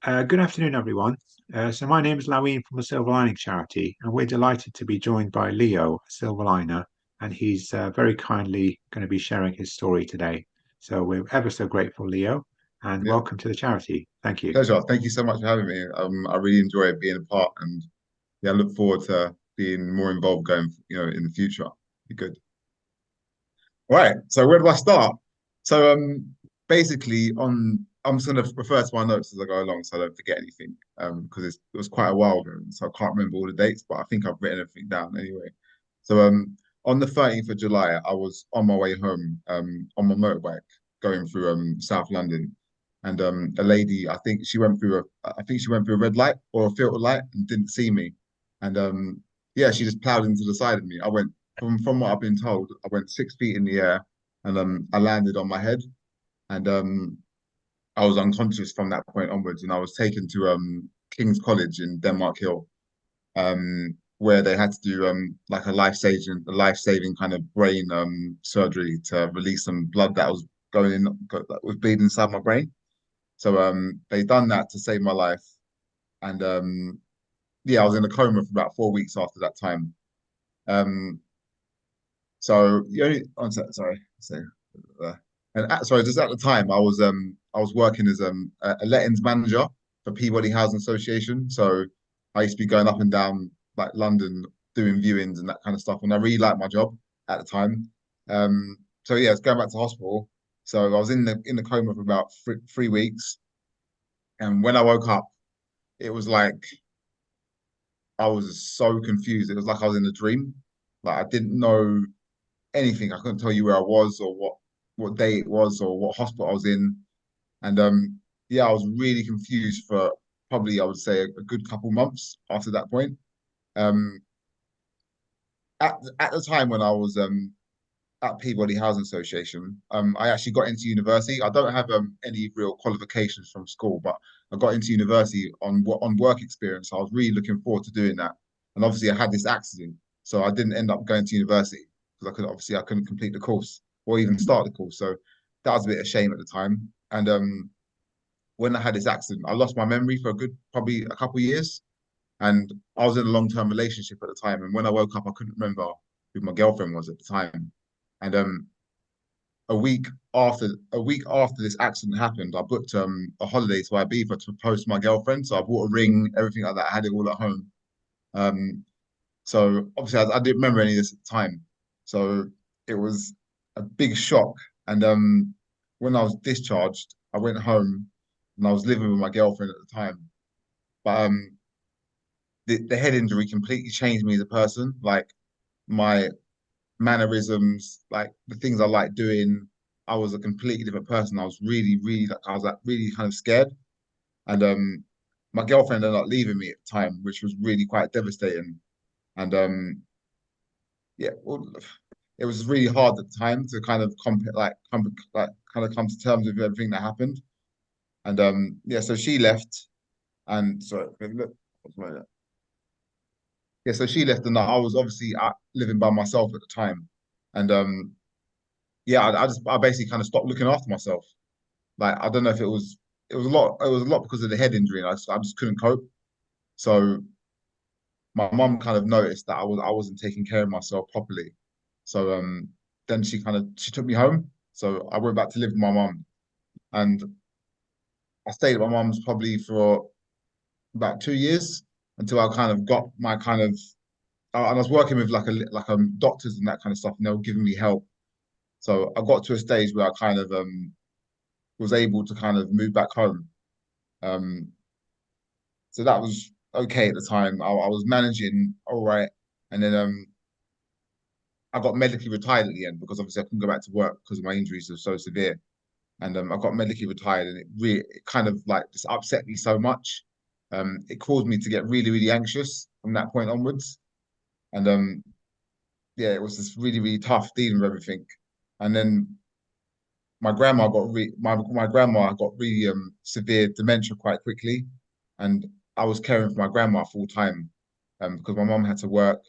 Good afternoon, everyone. So my name is Laween from the Silverlining charity, and we're delighted to be joined by Leo, a Silverliner, and he's very kindly going to be sharing his story today. So we're ever so grateful, Leo, and Yeah, welcome to the charity. Thank you. pleasure. Thank you so much for having me. I really enjoy being a part, and yeah, I look forward to being more involved in the future. Be good. All right. So where do I start? So basically, I'm just gonna refer to my notes as I go along, so I don't forget anything. Because it was quite a while ago, so I can't remember all the dates, but I think I've written everything down anyway. So on the 13th of July, I was on my way home on my motorbike going through South London, and a lady, I think she went through a red light or a filter light and didn't see me, and yeah, she just plowed into the side of me. I went from what I've been told, I went 6 feet in the air and I landed on my head, and I was unconscious from that point onwards, and I was taken to King's College in Denmark Hill, where they had to do like a life saving kind of brain surgery to release some blood that was that was bleeding inside my brain. So they done that to save my life, and yeah, I was in a coma for about 4 weeks after that time. Um, so the only one sorry, uh, sorry, just at the time I was working as a lettings manager for Peabody Housing Association. So I used to be going up and down like London doing viewings and that kind of stuff, and I really liked my job at the time. So yeah, I was going back to hospital. So I was in the coma for about 3 weeks, and when I woke up, it was like I was so confused. It was like I was in a dream. Like I didn't know anything. I couldn't tell you where I was or what day it was or what hospital I was in. And yeah, I was really confused for probably I would say a good couple months after that point. Um, at the time when I was at Peabody Housing Association, I actually got into university. I don't have any real qualifications from school, but I got into university on work experience. I was really looking forward to doing that. And obviously, I had this accident, so I didn't end up going to university because I couldn't complete the course or even start the course. So that was a bit of a shame at the time. And when I had this accident, I lost my memory for a good probably a couple of years. And I was in a long-term relationship at the time. And when I woke up, I couldn't remember who my girlfriend was at the time. And a week after this accident happened, I booked a holiday to Ibiza to propose to my girlfriend. So I bought a ring, everything like that. I had it all at home. Um, so obviously I didn't remember any of this at the time. So it was a big shock. And when I was discharged, I went home and I was living with my girlfriend at the time. But the head injury completely changed me as a person. Like my mannerisms, like the things I like doing. I was a completely different person. I was really, really like I was like really kind of scared. And my girlfriend ended up leaving me at the time, which was really quite devastating. And yeah, well, it was really hard at the time to kind of kind of come to terms with everything that happened. And yeah, so she left, and so look, yeah, so she left, and I was obviously living by myself at the time. And yeah, I basically kind of stopped looking after myself. Like I don't know if it was a lot because of the head injury, and I just couldn't cope. So my mum kind of noticed that I wasn't taking care of myself properly. So then she took me home. So I went back to live with my mum, and I stayed at my mum's probably for about 2 years until I kind of got my kind of and I was working with like doctors and that kind of stuff, and they were giving me help. So I got to a stage where I kind of was able to kind of move back home. Um, so that was okay at the time. I was managing all right, and then I got medically retired at the end because obviously I couldn't go back to work because my injuries were so severe. And I got medically retired, and it kind of like just upset me so much. It caused me to get really, really anxious from that point onwards. And yeah, it was just really, really tough dealing with everything. And then my grandma got really severe dementia quite quickly, and I was caring for my grandma full time because my mum had to work.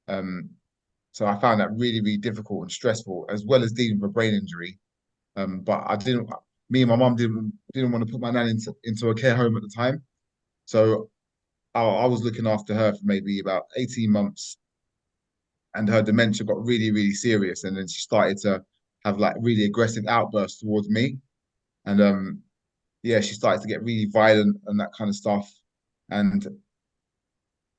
Um, so I found that really, really difficult and stressful, as well as dealing with a brain injury. But I didn't. me and my mum didn't want to put my nan into a care home at the time. So I was looking after her for maybe about 18 months, and her dementia got really, really serious. And then she started to have like really aggressive outbursts towards me. And yeah, she started to get really violent and that kind of stuff. And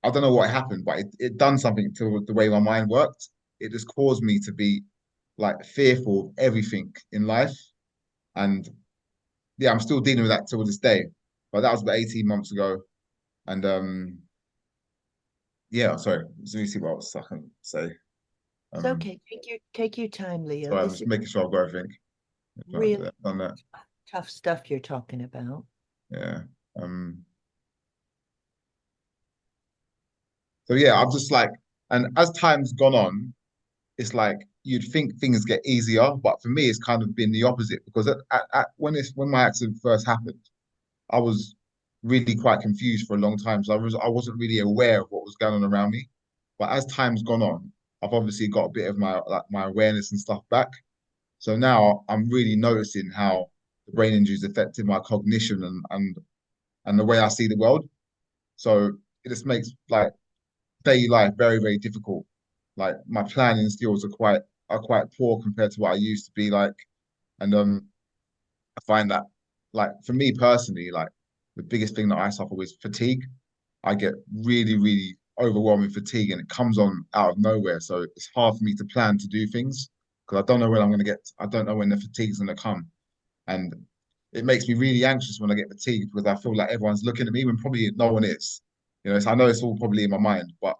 I don't know what happened, but it done something to the way my mind worked. It just caused me to be like fearful of everything in life. And yeah, I'm still dealing with that till this day. But that was about 18 months ago. And yeah, sorry. Let me see what else I can say. It's Um, okay. Take your time, Leo. sorry, I'm This just is making sure I've got everything. really Done that. tough stuff you're talking about. Yeah. Um, so yeah, I'm just like, and as time's gone on, it's like you'd think things get easier, but for me, it's kind of been the opposite because when my accident first happened, I was really quite confused for a long time. So I wasn't really aware of what was going on around me. But as time's gone on, I've obviously got a bit of my awareness and stuff back. So now I'm really noticing how the brain injury is affecting my cognition and the way I see the world. So it just makes like daily life very, very difficult. Like my planning skills are quite poor compared to what I used to be like. And I find that like for me personally, like the biggest thing that I suffer with fatigue. I get really, really overwhelming fatigue and it comes on out of nowhere. So it's hard for me to plan to do things because I don't know when I don't know when the fatigue's gonna come. And it makes me really anxious when I get fatigued because I feel like everyone's looking at me when probably no one is. So I know it's all probably in my mind, but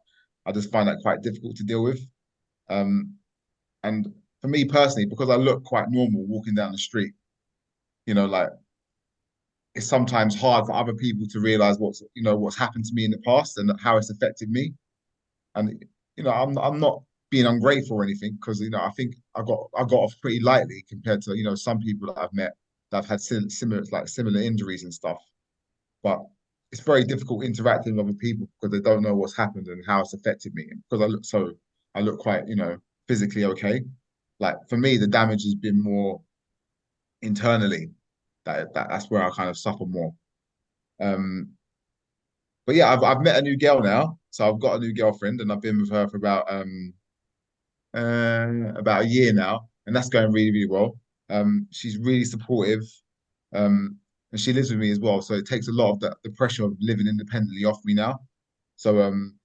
I just find that quite difficult to deal with. Um, and for me personally, because I look quite normal walking down the street, like it's sometimes hard for other people to realize what's happened to me in the past and how it's affected me. And I'm not being ungrateful or anything because I think I got off pretty lightly compared to some people that I've met that have had similar injuries and stuff. But it's very difficult interacting with other people because they don't know what's happened and how it's affected me. And because I look quite physically okay. Like for me, the damage has been more internally. That's where I kind of suffer more. Um, but yeah, I've met a new girl now, so I've got a new girlfriend, and I've been with her for about a year now, and that's going really, really well. She's really supportive, um, and she lives with me as well, so it takes a lot of the pressure of living independently off me now. So I'm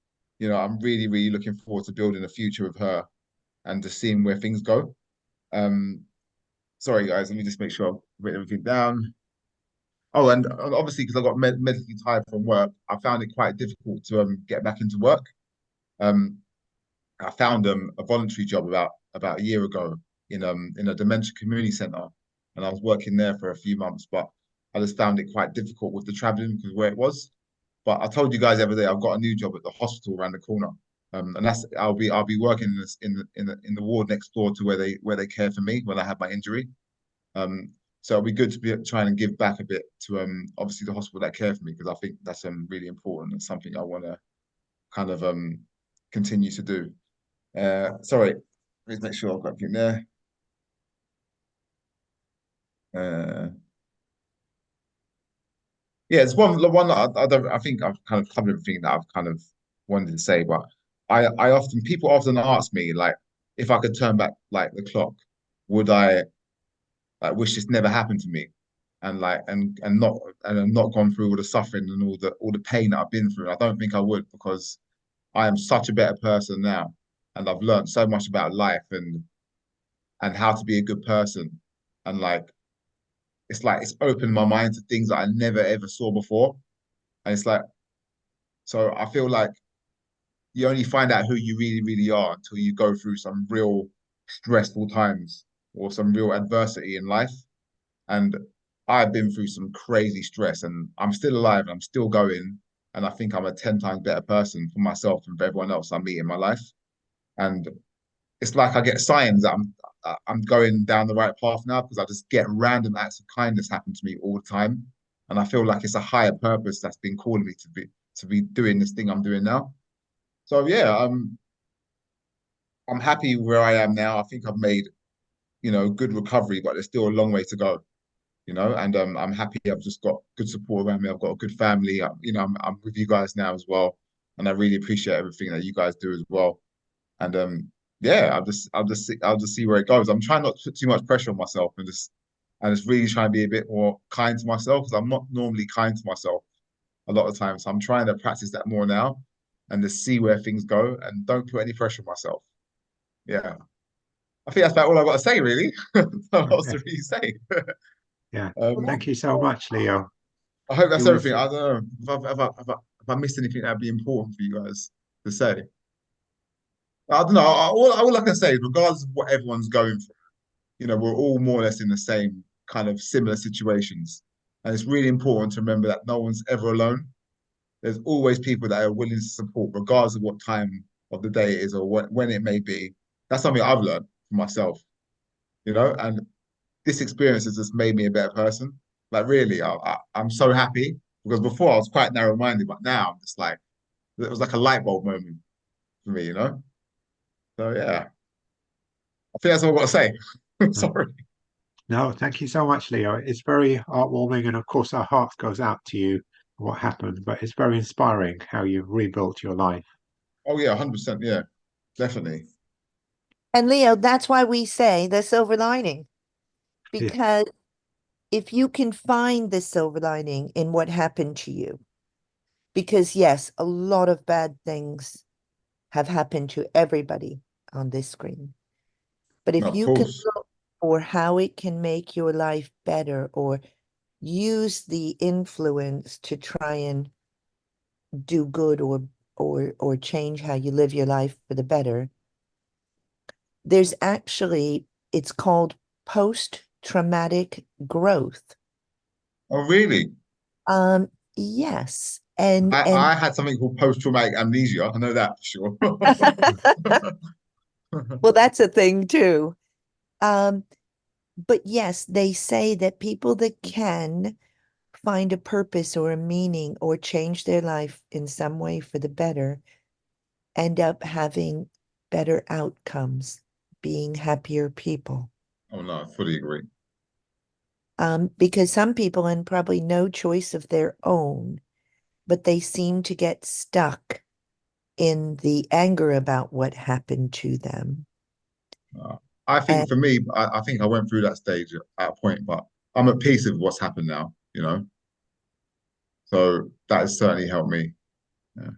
really, really looking forward to building a future with her and just seeing where things go. Um, sorry guys, let me just make sure I've written everything down. Oh, and obviously because I got medically tired from work, I found it quite difficult to get back into work. Um, I found a voluntary job about a year ago in a dementia community centre, and I was working there for a few months, but I just found it quite difficult with the travelling because where it was. But I told you guys the other day I've got a new job at the hospital around the corner, and that's I'll be working in the ward next door to where they care for me when I had my injury. Um, so it'll be good to be trying to give back a bit to obviously the hospital that care for me because I think that's really important and something I want to kind of continue to do. Sorry, please make sure I've got everything there. Uh, yeah, it's one that I don't. I think I've kind of covered everything that I've kind of wanted to say, but people often ask me like if I could turn back like the clock, would I like wish this never happened to me, and like and have not gone through all the suffering and all the pain that I've been through. I don't think I would because I am such a better person now, and I've learned so much about life and how to be a good person, and like it's opened my mind to things that I never ever saw before, and it's like so I feel like you only find out who you really really are until you go through some real stressful times or some real adversity in life. And I've been through some crazy stress and I'm still alive and I'm still going. And I think I'm a 10 times better person for myself and for everyone else I meet in my life. And it's like I get signs that I'm going down the right path now because I just get random acts of kindness happen to me all the time. And I feel like it's a higher purpose that's been calling me to be doing this thing I'm doing now. So yeah, I'm happy where I am now. I think I've made, good recovery, but there's still a long way to go. and I'm happy I've just got good support around me. I've got a good family. I'm with you guys now as well, and I really appreciate everything that you guys do as well. And yeah, I'll just see where it goes. I'm trying not to put too much pressure on myself and just really trying to be a bit more kind to myself because I'm not normally kind to myself a lot of times. So I'm trying to practice that more now and just see where things go and don't put any pressure on myself. Yeah. I think that's about all I've got to say, really. What else Okay. to really say? Yeah. Well, Um, Thank you so much, Leo. I hope It that's was everything. I don't know if I missed anything that'd be important for you guys to say. I don't know. All I can say is, regardless of what everyone's going through, we're all more or less in the same kind of similar situations. And it's really important to remember that no one's ever alone. There's always people that are willing to support, regardless of what time of the day it is or when it may be. That's something I've learned for myself, and this experience has just made me a better person. Like, really, I'm so happy because before I was quite narrow-minded, but now I'm just like, it was like a light bulb moment for me. So, yeah, I think that's all I've got to say. Sorry. no, thank you so much, Leo. It's very heartwarming, and of course, our heart goes out to you for what happened. But it's very inspiring how you've rebuilt your life. Oh, yeah, 100%. Yeah, definitely. And Leo, that's why we say the silver lining, Yeah, because if you can find the silver lining in what happened to you, because yes, a lot of bad things have happened to everybody on this screen. But No, if of you can course. look for how it can make your life better or use the influence to try and do good or change how you live your life for the better, there's actually it's called post-traumatic growth. Oh, really? Yes. And I had something called post-traumatic amnesia. I know that for sure. well, that's a thing too. Um, but yes, they say that people that can find a purpose or a meaning or change their life in some way for the better end up having better outcomes, being happier people. Oh no, I fully agree. Because some people, and probably no choice of their own, but they seem to get stuck in the anger about what happened to them. Uh, I think And for me, I think I went through that stage at a point, but I'm at peace with what's happened now. So that has certainly helped me. Yeah.